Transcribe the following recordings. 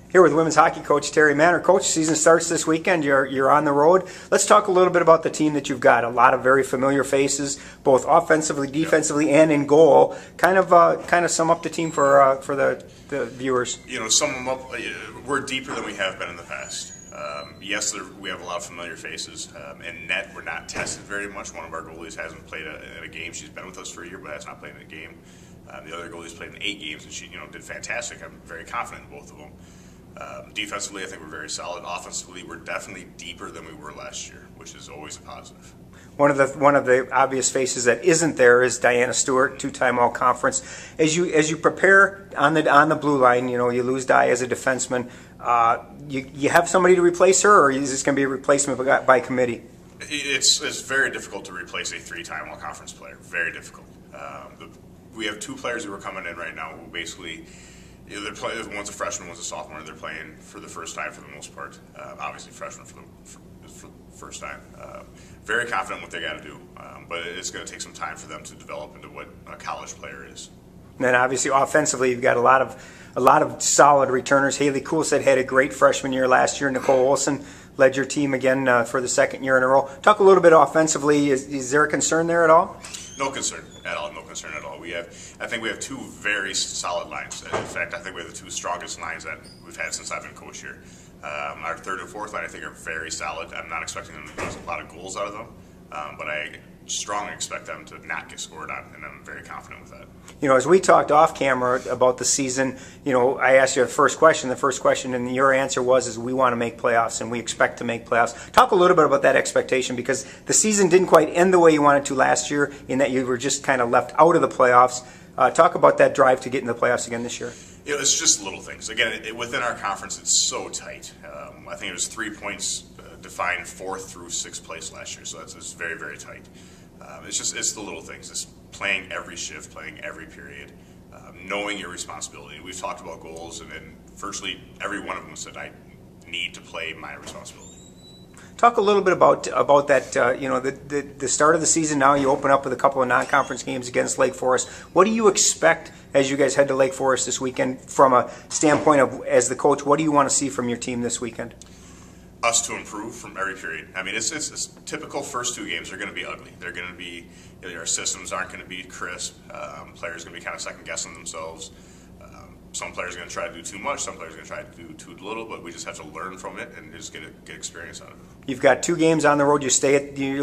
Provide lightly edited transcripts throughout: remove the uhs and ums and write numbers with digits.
Here with women's hockey coach Terry Mannor. Coach, season starts this weekend. You're on the road. Let's talk a little bit about the team that you've got. A lot of very familiar faces, both offensively, defensively, and in goal. Kind of sum up the team for the viewers. You know, sum them up. We're deeper than we have been in the past. Yes, we have a lot of familiar faces. In net, we're not tested very much. One of our goalies hasn't played in a game. She's been with us for a year, but has not played in a game. The other goalie's played in 8 games, and she did fantastic. I'm very confident in both of them. Defensively, I think we're very solid. Offensively, we're definitely deeper than we were last year, which is always a positive. One of the obvious faces that isn't there is Diana Stewart, 2-time All-Conference. As you prepare on the blue line, you lose Di as a defenseman. You have somebody to replace her, or is this going to be a replacement by committee? It's very difficult to replace a 3-time All-Conference player. Very difficult. We have 2 players who are coming in right now who basically. They're playing, one's a freshman, one's a sophomore. They're playing for the first time for the most part. Obviously, freshman for the first time. Very confident in what they got to do, but it's going to take some time for them to develop into what a college player is. And then obviously offensively, you've got a lot of solid returners. Haley Coulsett had a great freshman year last year. Nicole Olson led your team again for the 2nd year in a row. Talk a little bit offensively. Is there a concern there at all? No concern at all. No concern at all. I think we have 2 very solid lines. In fact, I think we have the 2 strongest lines that we've had since I've been coach here. Our 3rd and 4th line, I think, are very solid. I'm not expecting them to get a lot of goals out of them, but I strongly expect them to not get scored on, and I'm very confident with that. As we talked off camera about the season, I asked you the first question. The first question, and your answer was, we want to make playoffs, and we expect to make playoffs. Talk a little bit about that expectation, because the season didn't quite end the way you wanted to last year, in that you were just kind of left out of the playoffs. Talk about that drive to get in the playoffs again this year. It's just little things. Again, within our conference, it's so tight. I think it was 3 points defined 4th through 6th place last year, so it's very, very tight. It's the little things. It's playing every shift, playing every period, knowing your responsibility. We've talked about goals, and virtually every one of them said, I need to play my responsibility. Talk a little bit about that. The start of the season now. You open up with a couple of non-conference games against Lake Forest. What do you expect as you guys head to Lake Forest this weekend, from a standpoint of, as the coach, what do you want to see from your team this weekend? Us to improve from every period. I mean, it's typical. First 2 games are going to be ugly. They're going to be, our systems aren't going to be crisp. Players are going to be kind of second guessing themselves. Some players are going to try to do too much. Some players are going to try to do too little. But we just have to learn from it and just get experience out of it. You've got 2 games on the road. You'll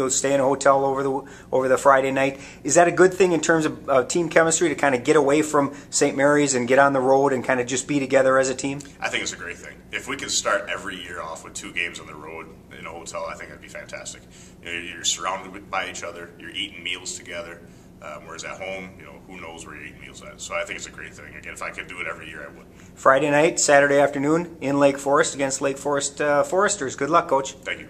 stay in a hotel over the Friday night. Is that a good thing in terms of team chemistry, to kind of get away from St. Mary's and get on the road and kind of just be together as a team? I think it's a great thing. If we could start every year off with 2 games on the road in a hotel, I think that'd be fantastic. You're surrounded by each other. You're eating meals together. Whereas at home, who knows where you're eating meals at. So I think it's a great thing. Again, if I could do it every year, I would. Friday night, Saturday afternoon in Lake Forest against Lake Forest Foresters. Good luck, Coach. Thank you.